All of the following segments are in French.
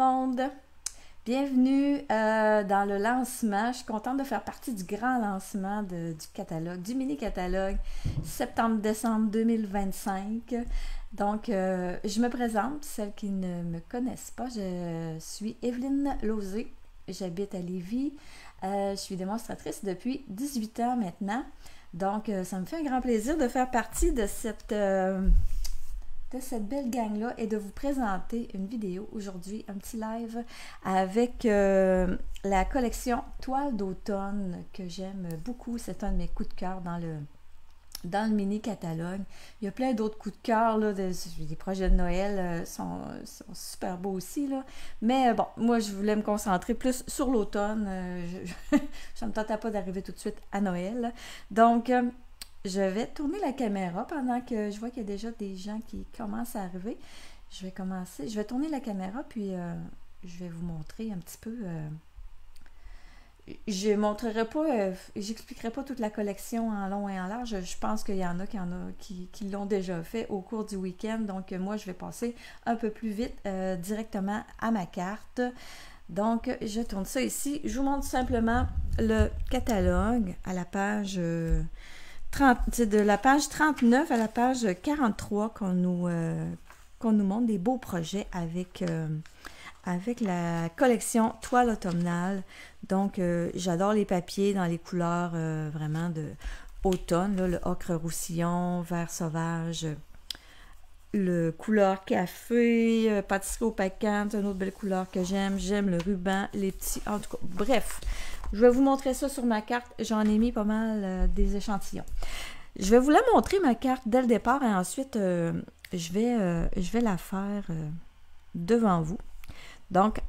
monde! Bienvenue dans le lancement. Je suis contente de faire partie du grand lancement du catalogue, du mini-catalogue septembre-décembre 2025. Donc, je me présente, celles qui ne me connaissent pas, je suis Evelyne Lauzé, j'habite à Lévis, je suis démonstratrice depuis 18 ans maintenant. Donc, ça me fait un grand plaisir de faire partie de cette belle gang-là et de vous présenter une vidéo aujourd'hui, un petit live avec la collection Toile d'automne que j'aime beaucoup. C'est un de mes coups de cœur dans le mini-catalogue. Il y a plein d'autres coups de cœur, là, les projets de Noël sont super beaux aussi, là. Mais bon, moi, je voulais me concentrer plus sur l'automne. Je ne me tentais pas d'arriver tout de suite à Noël. Donc, je vais tourner la caméra pendant que je vois qu'il y a déjà des gens qui commencent à arriver. Je vais tourner la caméra, puis je vais vous montrer un petit peu. Je montrerai pas, j'expliquerai pas toute la collection en long et en large. Je pense qu'il y en a qui l'ont déjà fait au cours du week-end. Donc, moi, je vais passer un peu plus vite directement à ma carte. Donc, je tourne ça ici. Je vous montre simplement le catalogue à la page 30, c'est de la page 39 à la page 43 qu'on nous montre des beaux projets avec la collection Toile automnale. Donc, j'adore les papiers dans les couleurs vraiment de automne, là, le ocre roussillon, vert sauvage, le couleur café, pâtisserie au paquet, c'est une autre belle couleur que j'aime. J'aime le ruban, les petits, en tout cas, bref. Je vais vous montrer ça sur ma carte. J'en ai mis pas mal des échantillons. Je vais vous la montrer, ma carte, dès le départ, et ensuite, je vais la faire devant vous. Donc,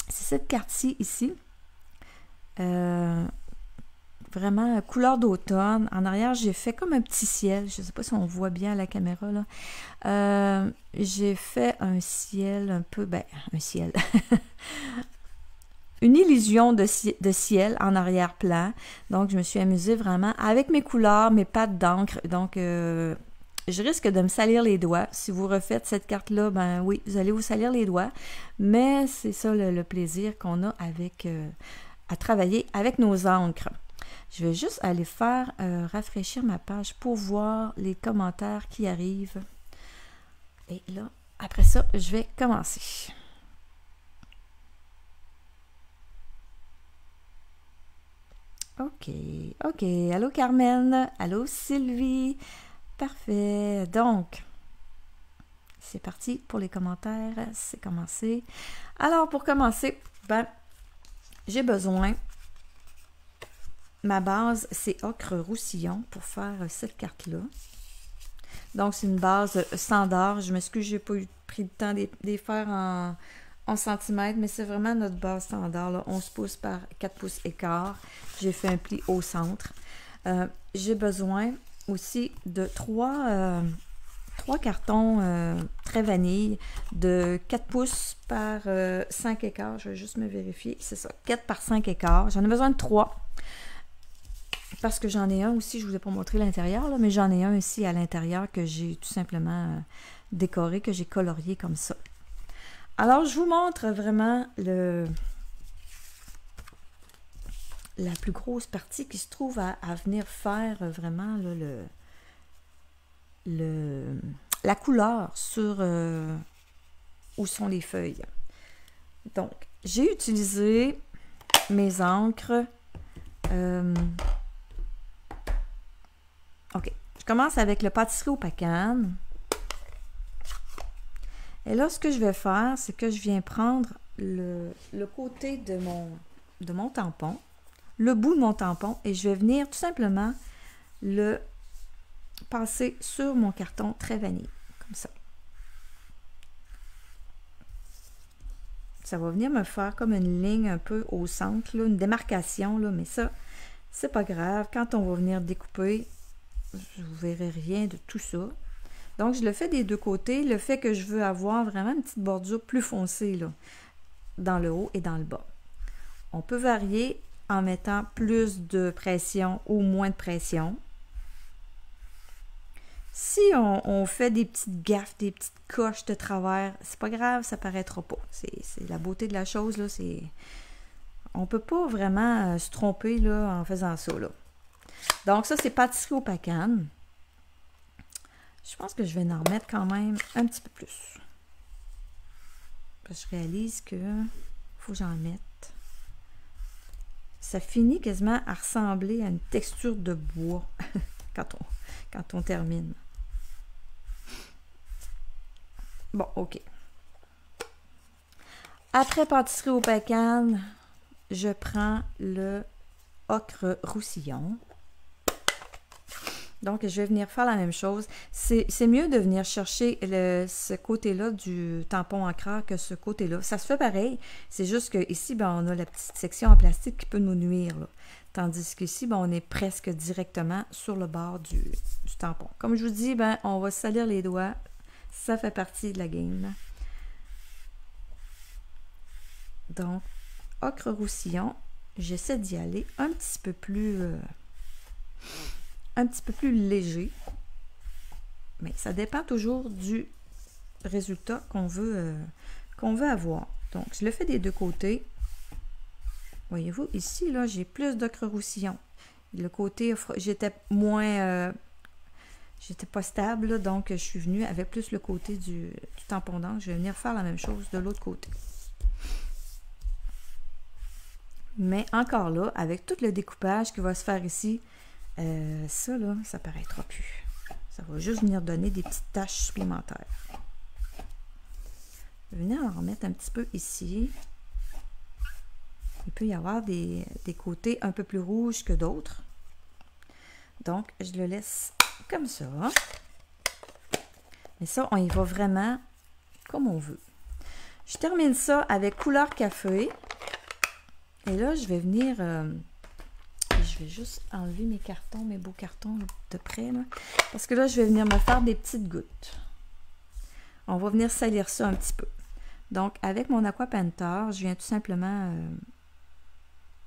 c'est cette carte-ci, ici. Vraiment, couleur d'automne. En arrière, j'ai fait comme un petit ciel. Je ne sais pas si on voit bien à la caméra, là. J'ai fait un ciel un peu... Ben, un ciel. Une illusion de ciel en arrière-plan. Donc, je me suis amusée vraiment avec mes couleurs, mes pattes d'encre. Donc, je risque de me salir les doigts. Si vous refaites cette carte-là, ben oui, vous allez vous salir les doigts. Mais c'est ça le plaisir qu'on a avec à travailler avec nos encres. Je vais juste aller faire rafraîchir ma page pour voir les commentaires qui arrivent. Et là, après ça, je vais commencer. OK. Allô Carmen, allô Sylvie. Parfait. Donc, c'est parti pour les commentaires. C'est commencé. Alors, pour commencer, ben, j'ai besoin... Ma base, c'est ocre roussillon pour faire cette carte-là. Donc, c'est une base standard. Je m'excuse, je n'ai pas pris le temps de les faire en centimètres, mais c'est vraiment notre base standard, là, 11 pouces par 4 pouces et quart. J'ai fait un pli au centre. J'ai besoin aussi de 3 cartons très vanille de 4 pouces par 5 et quart. Je vais juste me vérifier. C'est ça, 4 par 5 et quart. J'en ai besoin de 3. Parce que j'en ai un aussi, je ne vous ai pas montré l'intérieur, mais j'en ai un ici à l'intérieur que j'ai tout simplement décoré, que j'ai colorié comme ça. Alors, je vous montre vraiment la plus grosse partie qui se trouve à venir faire vraiment là, la couleur sur où sont les feuilles. Donc, j'ai utilisé mes encres. OK. Je commence avec le pâtisserie au pacan. Et là, ce que je vais faire, c'est que je viens prendre le côté de mon tampon, le bout de mon tampon, et je vais venir tout simplement le passer sur mon carton très vanille, comme ça. Ça va venir me faire comme une ligne un peu au centre, là, une démarcation, là, mais ça, c'est pas grave. Quand on va venir découper, vous verrez rien de tout ça. Donc, je le fais des deux côtés. Le fait que je veux avoir vraiment une petite bordure plus foncée, là, dans le haut et dans le bas. On peut varier en mettant plus de pression ou moins de pression. Si on fait des petites gaffes, des petites coches de travers, c'est pas grave, ça paraîtra pas. C'est la beauté de la chose, là, c'est... On peut pas vraiment se tromper, là, en faisant ça, là. Donc ça, c'est pâtisserie au pacane. Je pense que je vais en remettre quand même un petit peu plus. Parce que je réalise que faut que j'en mette. Ça finit quasiment à ressembler à une texture de bois quand on termine. Bon, ok. Après pâtisserie au pacane, je prends le ocre roussillon. Donc, je vais venir faire la même chose. C'est mieux de venir chercher ce côté-là du tampon encreur que ce côté-là. Ça se fait pareil. C'est juste qu'ici, ben, on a la petite section en plastique qui peut nous nuire, là. Tandis qu'ici, ben, on est presque directement sur le bord du tampon. Comme je vous dis, ben, on va se salir les doigts. Ça fait partie de la game. Donc, ocre roussillon, j'essaie d'y aller un petit peu plus léger, mais ça dépend toujours du résultat qu'on veut avoir. Donc, je le fais des deux côtés. Voyez-vous, ici, là, j'ai plus d'ocre roussillon. Le côté, j'étais moins... j'étais pas stable, là, donc je suis venue avec plus le côté du tampon d'encre. Je vais venir faire la même chose de l'autre côté. Mais encore là, avec tout le découpage qui va se faire ici, ça, là, ça paraîtra plus. Ça va juste venir donner des petites taches supplémentaires. Je vais venir en remettre un petit peu ici. Il peut y avoir des côtés un peu plus rouges que d'autres. Donc, je le laisse comme ça. Mais ça, on y va vraiment comme on veut. Je termine ça avec couleur café. Et là, je vais venir... je vais juste enlever mes cartons, mes beaux cartons de près, là. Parce que là, je vais venir me faire des petites gouttes. On va venir salir ça un petit peu. Donc, avec mon Aqua Painter, je viens tout simplement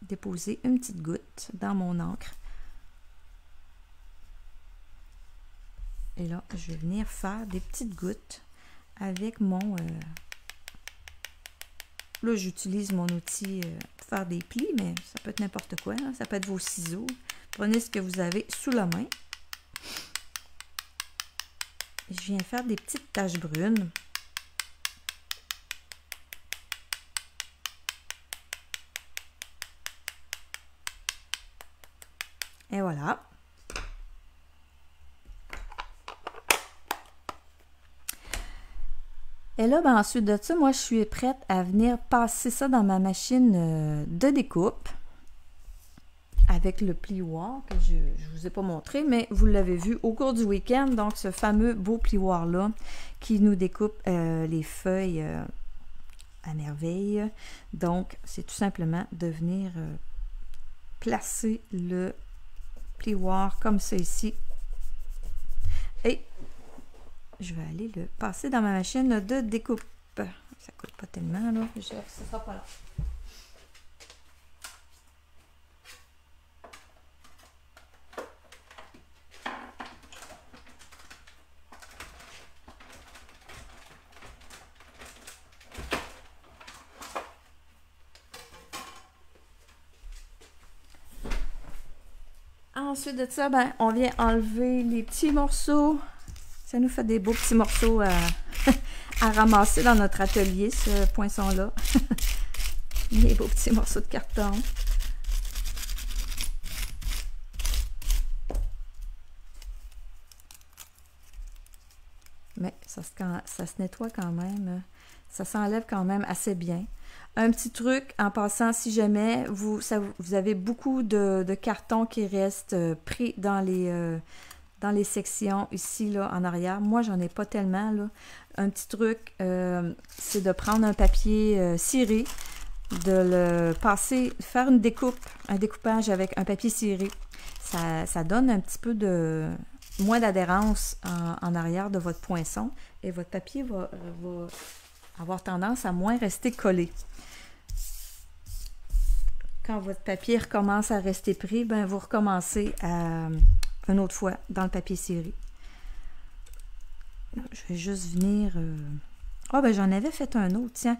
déposer une petite goutte dans mon encre. Et là, je vais venir faire des petites gouttes avec mon... là, j'utilise mon outil pour faire des plis, mais ça peut être n'importe quoi, hein. Ça peut être vos ciseaux. Prenez ce que vous avez sous la main. Je viens faire des petites taches brunes. Et voilà. Et là, ben, ensuite de ça, moi, je suis prête à venir passer ça dans ma machine de découpe avec le plioir que je ne vous ai pas montré, mais vous l'avez vu au cours du week-end. Donc, ce fameux beau plioir-là qui nous découpe les feuilles à merveille. Donc, c'est tout simplement de venir placer le plioir comme ça ici. Et je vais aller le passer dans ma machine de découpe. Ça coûte pas tellement, là. Ça sera pas là. Ensuite de ça, ben, on vient enlever les petits morceaux. Ça nous fait des beaux petits morceaux à ramasser dans notre atelier, ce poinçon-là. Les beaux petits morceaux de carton. Mais ça se nettoie quand même. Ça s'enlève quand même assez bien. Un petit truc en passant, si jamais vous avez beaucoup de carton qui reste pris dans les sections ici, là, en arrière. Moi, j'en ai pas tellement, là. Un petit truc, c'est de prendre un papier ciré, de le passer, faire un découpage avec un papier ciré. Ça donne un petit peu moins d'adhérence en arrière de votre poinçon et votre papier va avoir tendance à moins rester collé. Quand votre papier recommence à rester pris, ben vous recommencez une autre fois dans le papier ciré. Je vais juste venir... Ah, ben j'en avais fait un autre, tiens.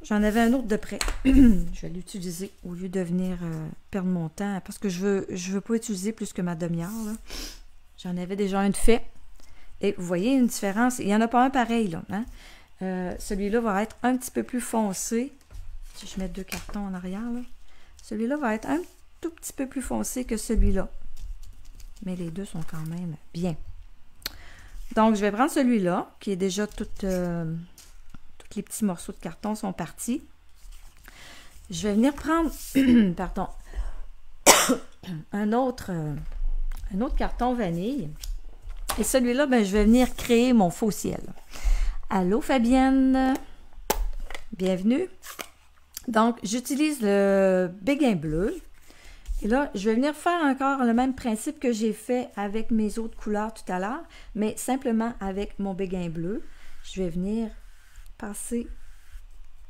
J'en avais un autre de près. Je vais l'utiliser au lieu de venir perdre mon temps, parce que je veux pas utiliser plus que ma demi-heure. J'en avais déjà un de fait. Et vous voyez une différence. Il n'y en a pas un pareil, là. Hein? Celui-là va être un petit peu plus foncé. Si je mets 2 cartons en arrière, là. Celui-là va être un tout petit peu plus foncé que celui-là. Mais les deux sont quand même bien. Donc, je vais prendre celui-là, qui est déjà tous les petits morceaux de carton sont partis. Je vais venir prendre, pardon, un autre carton vanille. Et celui-là, ben, je vais venir créer mon faux ciel. Allô, Fabienne? Bienvenue. Donc, j'utilise le béguin bleu. Et là, je vais venir faire encore le même principe que j'ai fait avec mes autres couleurs tout à l'heure, mais simplement avec mon béguin bleu. Je vais venir passer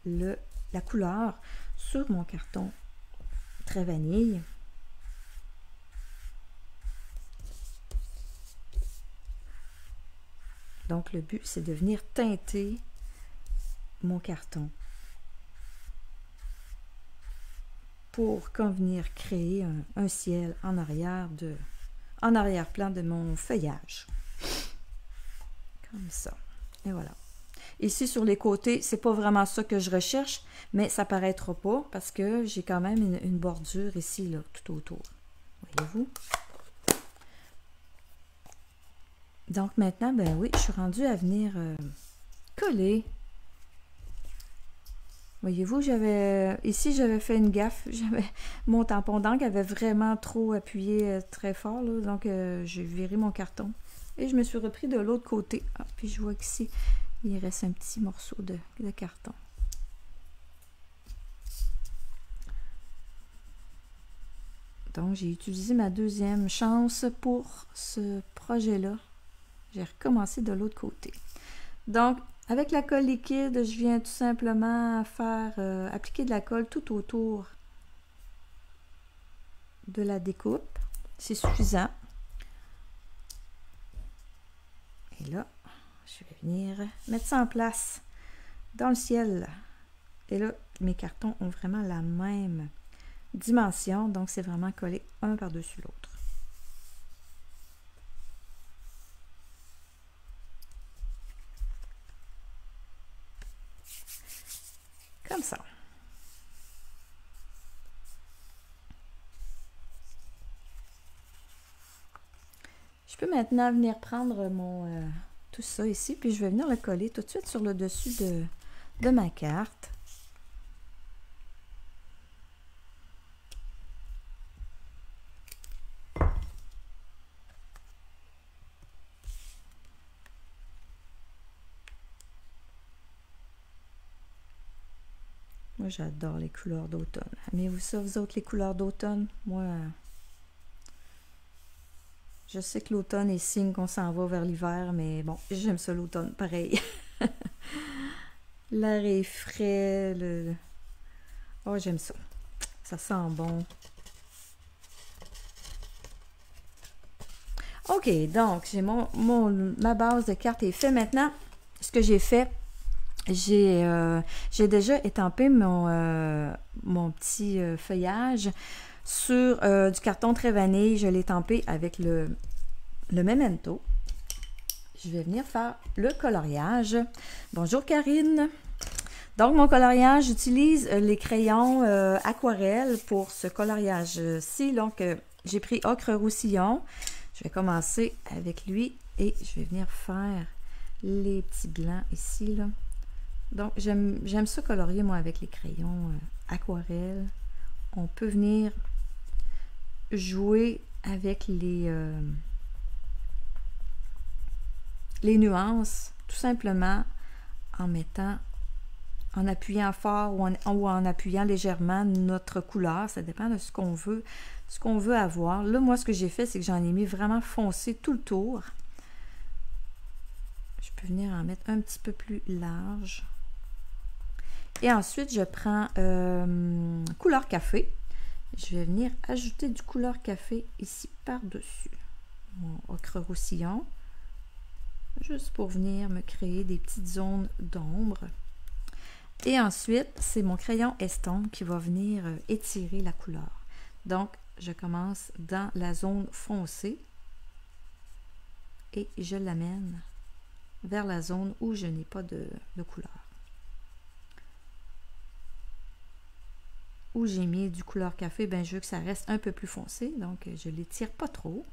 la couleur sur mon carton très vanille. Donc, le but, c'est de venir teinter mon carton pour venir créer un ciel en arrière-plan de mon feuillage. Comme ça. Et voilà. Ici, sur les côtés, c'est pas vraiment ça que je recherche, mais ça paraîtra pas parce que j'ai quand même une bordure ici, là, tout autour. Voyez-vous? Donc maintenant, ben oui, je suis rendue à venir coller. Voyez-vous, ici, j'avais fait une gaffe. Mon tampon d'encre avait vraiment trop appuyé très fort, là, donc j'ai viré mon carton. Et je me suis repris de l'autre côté. Ah, puis je vois qu'ici, il reste un petit morceau de carton. Donc, j'ai utilisé ma deuxième chance pour ce projet-là. J'ai recommencé de l'autre côté. Donc, avec la colle liquide, je viens tout simplement faire appliquer de la colle tout autour de la découpe. C'est suffisant. Et là, je vais venir mettre ça en place dans le ciel. Et là, mes cartons ont vraiment la même dimension, donc c'est vraiment collé un par-dessus l'autre. Comme ça. Je peux maintenant venir prendre mon tout ça ici, puis je vais venir le coller tout de suite sur le dessus de ma carte. Moi, j'adore les couleurs d'automne. Aimez-vous ça, vous autres, les couleurs d'automne? Moi, je sais que l'automne est signe qu'on s'en va vers l'hiver, mais bon, j'aime ça l'automne, pareil. L'air est frais. Oh, j'aime ça. Ça sent bon. OK, donc, j'ai ma base de carte est faite. Maintenant, ce que j'ai fait, j'ai déjà étampé mon petit feuillage sur du carton très vanille. Je l'ai étampé avec le Memento. Je vais venir faire le coloriage. Bonjour Karine. Donc mon coloriage, j'utilise les crayons aquarelle pour ce coloriage-ci. Donc j'ai pris Ocre Roussillon. Je vais commencer avec lui et je vais venir faire les petits blancs ici, là. Donc, j'aime ça colorier, moi, avec les crayons aquarelle. On peut venir jouer avec les nuances, tout simplement en appuyant fort ou en appuyant légèrement notre couleur. Ça dépend de ce qu'on veut avoir. Là, moi, ce que j'ai fait, c'est que j'en ai mis vraiment foncé tout le tour. Je peux venir en mettre un petit peu plus large. Et ensuite, je prends couleur café. Je vais venir ajouter du couleur café ici par-dessus. Mon Ocre Roussillon. juste pour venir me créer des petites zones d'ombre. Et ensuite, c'est mon crayon estompe qui va venir étirer la couleur. Donc, je commence dans la zone foncée et je l'amène vers la zone où je n'ai pas de couleur. Où j'ai mis du couleur café, ben je veux que ça reste un peu plus foncé, donc je ne l'étire pas trop.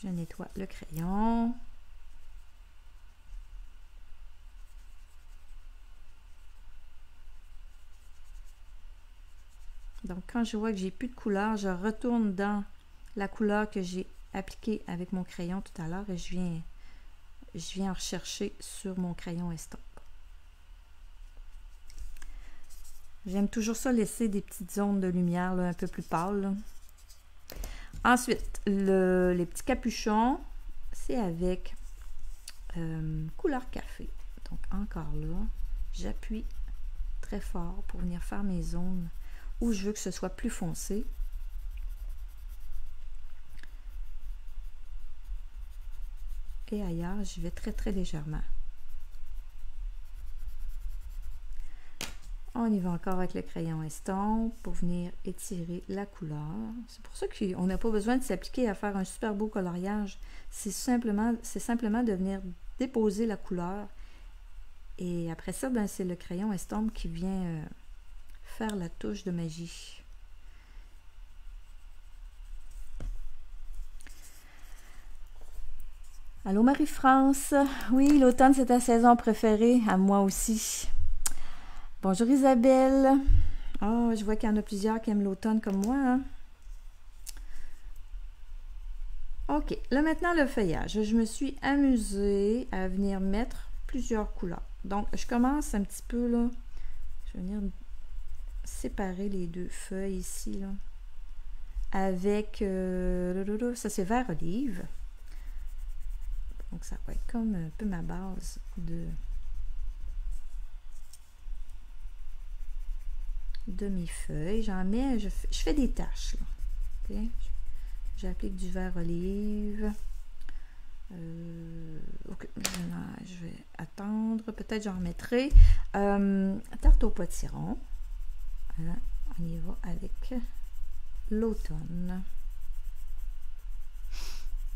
Je nettoie le crayon. Donc, quand je vois que j'ai plus de couleur, je retourne dans la couleur que j'ai appliquée avec mon crayon tout à l'heure et je viens en rechercher sur mon crayon estompe. J'aime toujours ça, laisser des petites zones de lumière là, un peu plus pâles. Là. Ensuite, les petits capuchons, c'est avec couleur café. Donc, encore là, j'appuie très fort pour venir faire mes zones où je veux que ce soit plus foncé. Et ailleurs, j'y vais très très légèrement. On y va encore avec le crayon estompe pour venir étirer la couleur. C'est pour ça qu'on n'a pas besoin de s'appliquer à faire un super beau coloriage. C'est simplement de venir déposer la couleur. Et après ça, ben, c'est le crayon estompe qui vient faire la touche de magie. Allô Marie-France. Oui, l'automne c'est ta saison préférée, à moi aussi. Bonjour Isabelle. Oh, je vois qu'il y en a plusieurs qui aiment l'automne comme moi. Hein? Ok, là maintenant le feuillage. Je me suis amusée à venir mettre plusieurs couleurs. Donc, je commence un petit peu là. Je vais venir séparer les deux feuilles ici là. Avec, ça c'est vert olive. Donc, ça va être comme un peu ma base de mes feuilles. J'en mets, je fais des taches. Là. Okay? J'applique du vert olive. Okay. Je vais attendre. Peut-être j'en remettrai. Tarte au potiron. Voilà. On y va avec l'automne.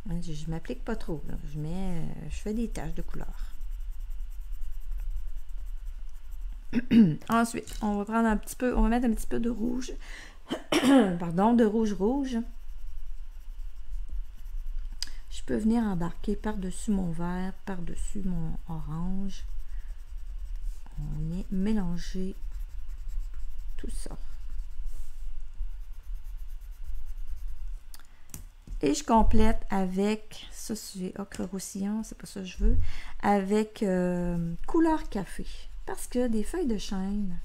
Je ne m'applique pas trop. Là. Je fais des taches de couleur. Ensuite, on va prendre un petit peu, on va mettre un petit peu de rouge. Pardon, de rouge. Je peux venir embarquer par-dessus mon vert, par-dessus mon orange. On est mélangé tout ça. Et je complète avec, ça c'est ocre roussillon, c'est pas ça que je veux, avec couleur café. Parce que des feuilles de chêne,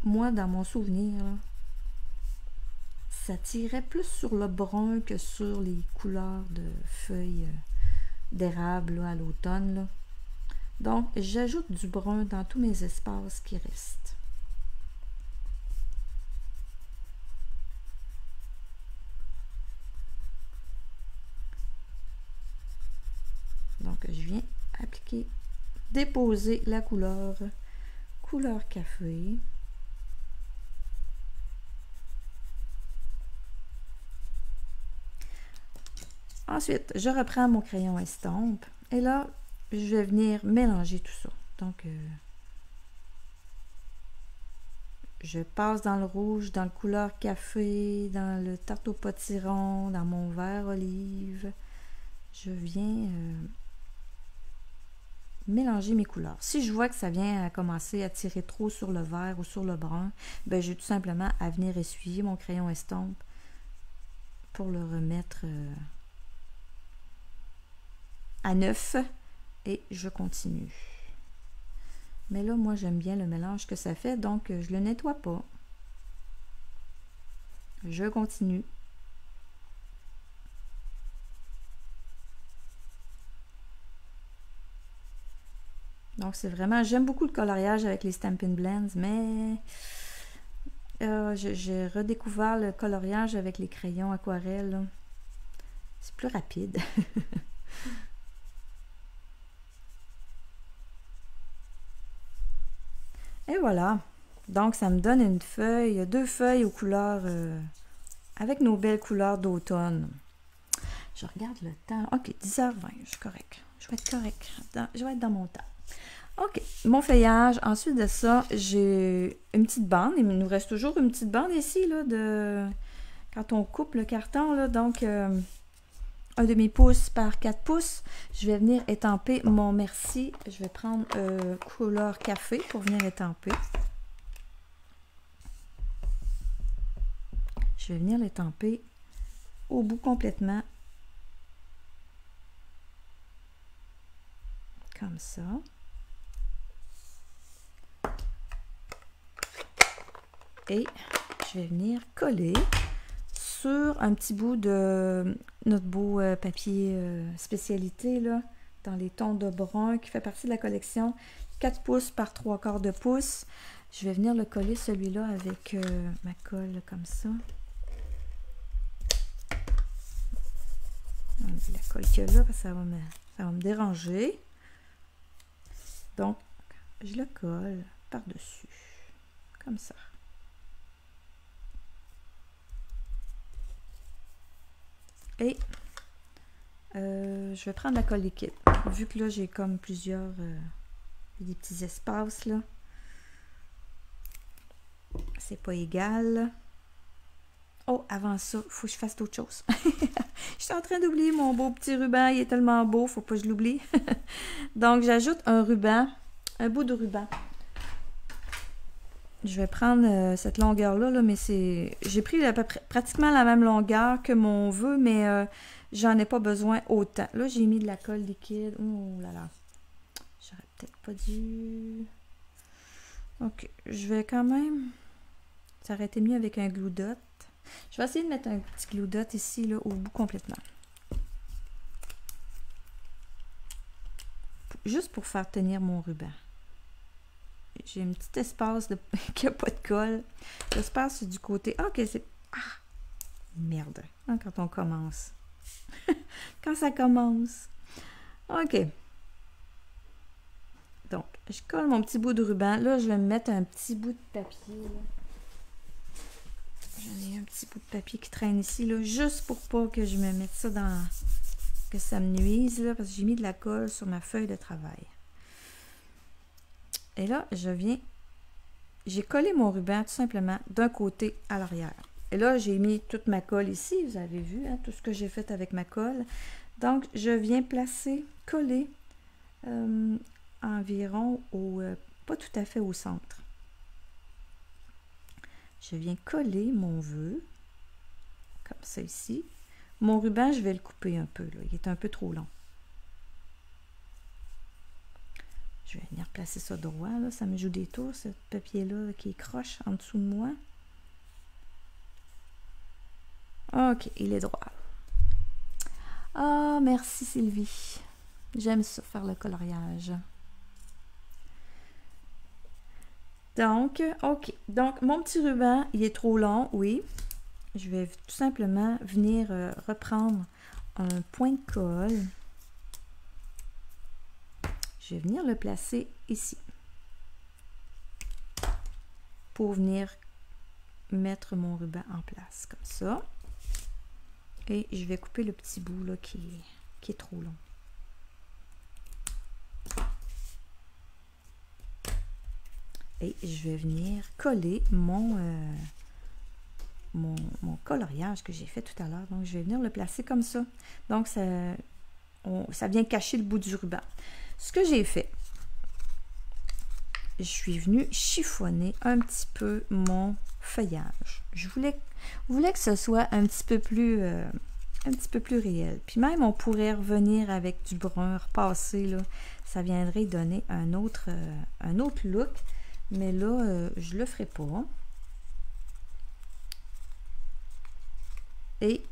moi dans mon souvenir, là, ça tirait plus sur le brun que sur les couleurs de feuilles d'érable à l'automne. Donc j'ajoute du brun dans tous mes espaces qui restent. Donc, je viens appliquer, déposer la couleur café. Ensuite, je reprends mon crayon estompe et là, je vais venir mélanger tout ça. Donc, je passe dans le rouge, dans le couleur café, dans le tarte au potiron, dans mon vert olive. Je viens mélanger mes couleurs. Si je vois que ça vient à commencer à tirer trop sur le vert ou sur le brun, ben j'ai tout simplement à venir essuyer mon crayon estompe pour le remettre à neuf et je continue. Mais là, moi, j'aime bien le mélange que ça fait, donc je le nettoie pas. Je continue. Donc, c'est vraiment... J'aime beaucoup le coloriage avec les Stampin' Blends, mais j'ai redécouvert le coloriage avec les crayons aquarelles. C'est plus rapide. Et voilà. Donc, ça me donne une feuille, 2 feuilles aux couleurs, avec nos belles couleurs d'automne. Je regarde le temps. OK, 10h20, je suis correct. Je vais être correct. Je vais être dans mon temps. OK, mon feuillage. Ensuite de ça, j'ai une petite bande. Il nous reste toujours une petite bande ici, là, de... Quand on coupe le carton, là, donc... 1/2 pouce par 4 pouces. Je vais venir étamper mon merci. Je vais prendre couleur café pour venir étamper. Je vais venir l'étamper au bout complètement. Comme ça. Et je vais venir coller sur un petit bout de notre beau papier spécialité là, dans les tons de brun qui fait partie de la collection 4 pouces par 3/4 de pouce. Je vais venir le coller celui-là avec ma colle comme ça. La colle qu'il y a là, parce que ça va me déranger. Donc, je le colle par-dessus, comme ça. Et je vais prendre la colle liquide. Vu que là, j'ai comme plusieurs... des petits espaces, là. C'est pas égal. Oh, avant ça, il faut que je fasse d'autres choses. Je suis en train d'oublier mon beau petit ruban. Il est tellement beau, faut pas que je l'oublie. Donc, j'ajoute un ruban, un bout de ruban. Je vais prendre cette longueur-là, là, mais c'est... J'ai pris pratiquement la même longueur que mon vœu, mais j'en ai pas besoin autant. Là, j'ai mis de la colle liquide. Oh là là. J'aurais peut-être pas dû... Ok, je vais quand même... Ça aurait été mieux avec un glue dot. Je vais essayer de mettre un petit glue dot ici, là, au bout complètement. Juste pour faire tenir mon ruban. J'ai un petit espace qui n'a pas de colle. L'espace, c'est du côté... Ah, ok, c'est... Ah! Merde. Hein, quand on commence. Quand ça commence. Ok. Donc, je colle mon petit bout de ruban. Là, je vais me mettre un petit bout de papier. J'en ai un petit bout de papier qui traîne ici, là, juste pour pas que je me mette ça dans... que ça me nuise, là, parce que j'ai mis de la colle sur ma feuille de travail. Et là, je viens... J'ai collé mon ruban tout simplement d'un côté à l'arrière. Et là, j'ai mis toute ma colle ici. Vous avez vu, hein, tout ce que j'ai fait avec ma colle. Donc, je viens placer, coller environ au... pas tout à fait au centre. Je viens coller mon vœu, comme ça ici. Mon ruban, je vais le couper un peu, là. Il est un peu trop long. Je vais venir placer ça droit, là. Ça me joue des tours, ce papier-là qui est croche en dessous de moi. Ok, il est droit. Ah, merci Sylvie. J'aime ça, faire le coloriage. Donc, ok. Donc, mon petit ruban, il est trop long, oui. Je vais tout simplement venir reprendre un point de colle. Je vais venir le placer ici. Pour venir mettre mon ruban en place, comme ça. Et je vais couper le petit bout là qui est trop long. Et je vais venir coller mon coloriage que j'ai fait tout à l'heure. Donc, je vais venir le placer comme ça. Donc, ça vient cacher le bout du ruban. Ce que j'ai fait, je suis venue chiffonner un petit peu mon feuillage. Je voulais que ce soit un petit peu plus réel. Puis même, on pourrait revenir avec du brun repassé, là. Ça viendrait donner un autre look. Mais là, je le ferai pas. Et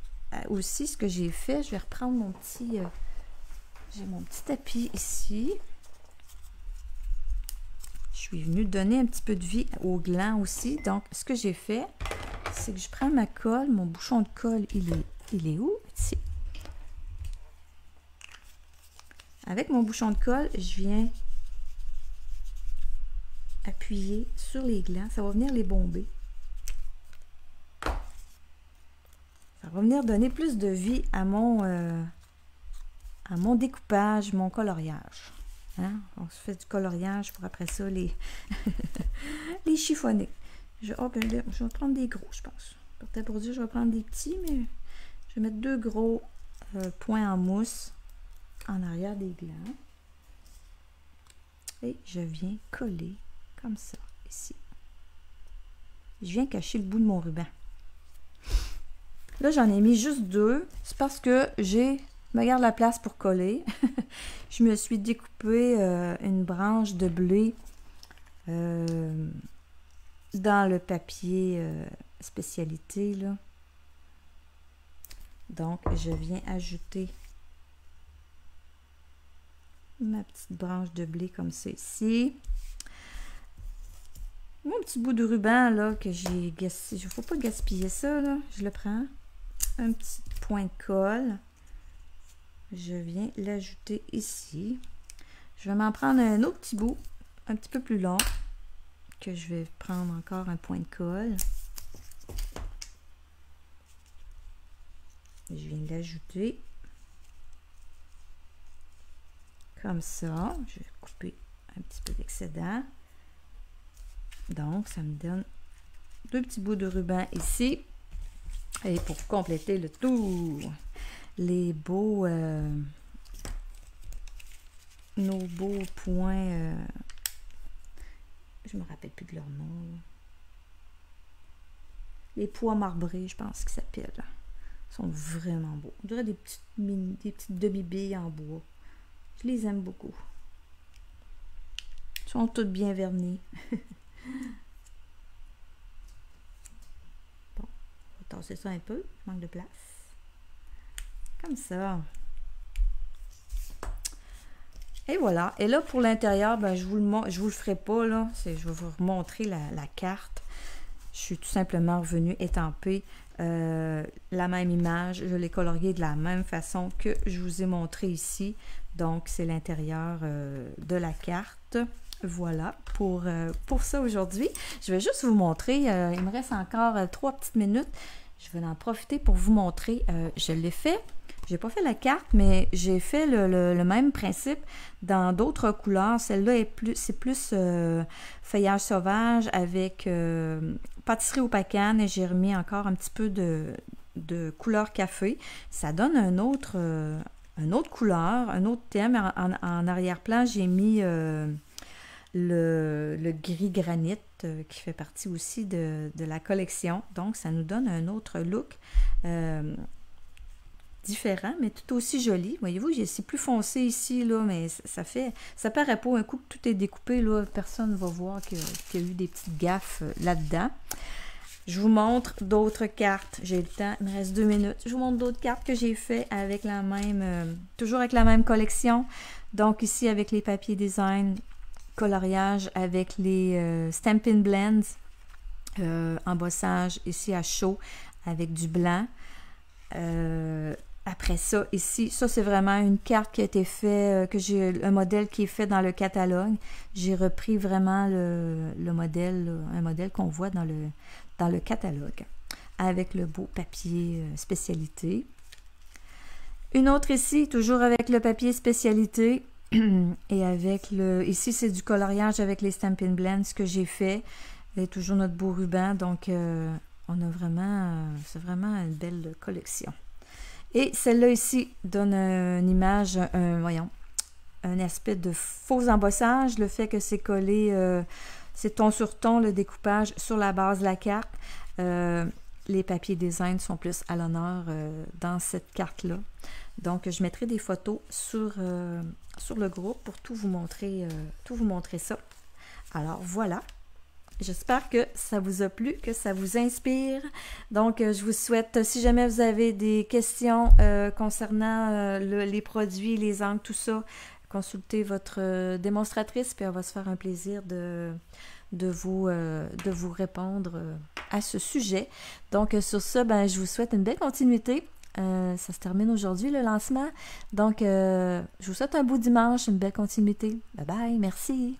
aussi, ce que j'ai fait, je vais reprendre mon petit... j'ai mon petit tapis ici. Je suis venue donner un petit peu de vie au gland aussi. Donc, ce que j'ai fait, c'est que je prends ma colle. Mon bouchon de colle, il est où? Ici. avec mon bouchon de colle, je viens appuyer sur les glands. Ça va venir les bomber. Ça va venir donner plus de vie à mon découpage, mon coloriage. Hein? On se fait du coloriage pour après ça les, les chiffonner. Oh, ben là, je vais prendre des gros, je pense. Peut-être pour dire, je vais prendre des petits, mais je vais mettre 2 gros points en mousse en arrière des glands. Et je viens coller comme ça, ici. Je viens cacher le bout de mon ruban. Là, j'en ai mis juste 2. C'est parce que je me garde la place pour coller. Je me suis découpé une branche de blé dans le papier spécialité, là. Donc, je viens ajouter ma petite branche de blé comme ça ici. Mon petit bout de ruban, là, que j'ai gaspillé. Il ne faut pas gaspiller ça, là. Je le prends. Un petit point de colle. Je viens l'ajouter ici. Je vais m'en prendre un autre petit bout, un petit peu plus long, que je vais prendre encore un point de colle. Je viens l'ajouter. Comme ça. Je vais couper un petit peu d'excédent. Donc, ça me donne 2 petits bouts de ruban ici. Et pour compléter le tout, les beaux, nos beaux points, je me rappelle plus de leur nom. Là. Les pois marbrés, je pense qu'ils s'appellent. Ils sont vraiment beaux. On dirait des petites demi-billes en bois. Je les aime beaucoup. Ils sont toutes bien vernis. Bon, on va tasser ça un peu. Il manque de place. Comme ça. Et voilà. Et là, pour l'intérieur, ben, je vous le ferai pas, là. Je vais vous remontrer la carte. Je suis tout simplement revenue étamper la même image. Je l'ai coloriée de la même façon que je vous ai montré ici. Donc, c'est l'intérieur de la carte. Voilà pour ça aujourd'hui. Je vais juste vous montrer. Il me reste encore 3 petites minutes. Je vais en profiter pour vous montrer. Je l'ai fait. J'ai pas fait la carte, mais j'ai fait le même principe dans d'autres couleurs. Celle-là c'est plus feuillage sauvage avec pâtisserie au pacane et j'ai remis encore un petit peu de couleur café. Ça donne une autre couleur, un autre thème. En arrière-plan, j'ai mis le gris granit qui fait partie aussi de la collection. Donc, ça nous donne un autre look différent, mais tout aussi joli. Voyez-vous, c'est plus foncé ici, là, mais ça paraît pas. Un coup que tout est découpé, là, personne ne va voir qu'il y a eu des petites gaffes là-dedans. Je vous montre d'autres cartes. J'ai le temps, il me reste 2 minutes. Je vous montre d'autres cartes que j'ai fait avec la même, toujours avec la même collection. Donc ici, avec les papiers design, coloriage, avec les Stampin' Blends, embossage ici à chaud, avec du blanc. Après ça, ici, ça c'est vraiment une carte qui a été faite, que j'ai un modèle qui est fait dans le catalogue. J'ai repris vraiment le modèle, un modèle qu'on voit dans le catalogue, avec le beau papier spécialité. Une autre ici, toujours avec le papier spécialité, et avec ici c'est du coloriage avec les Stampin' Blends que j'ai fait, et toujours notre beau ruban, donc on a vraiment, c'est vraiment une belle collection. Et celle-là ici donne une image, un aspect de faux embossage, le fait que c'est collé, c'est ton sur ton, le découpage sur la base de la carte. Les papiers design sont plus à l'honneur dans cette carte-là. Donc, je mettrai des photos sur le groupe pour tout vous montrer ça. Alors, voilà. J'espère que ça vous a plu, que ça vous inspire. Donc, je vous souhaite, si jamais vous avez des questions concernant les produits, les angles, tout ça, consultez votre démonstratrice, puis elle va se faire un plaisir de vous répondre à ce sujet. Donc, sur ça, ben, je vous souhaite une belle continuité. Ça se termine aujourd'hui, le lancement. Donc, je vous souhaite un beau dimanche, une belle continuité. Bye bye, merci.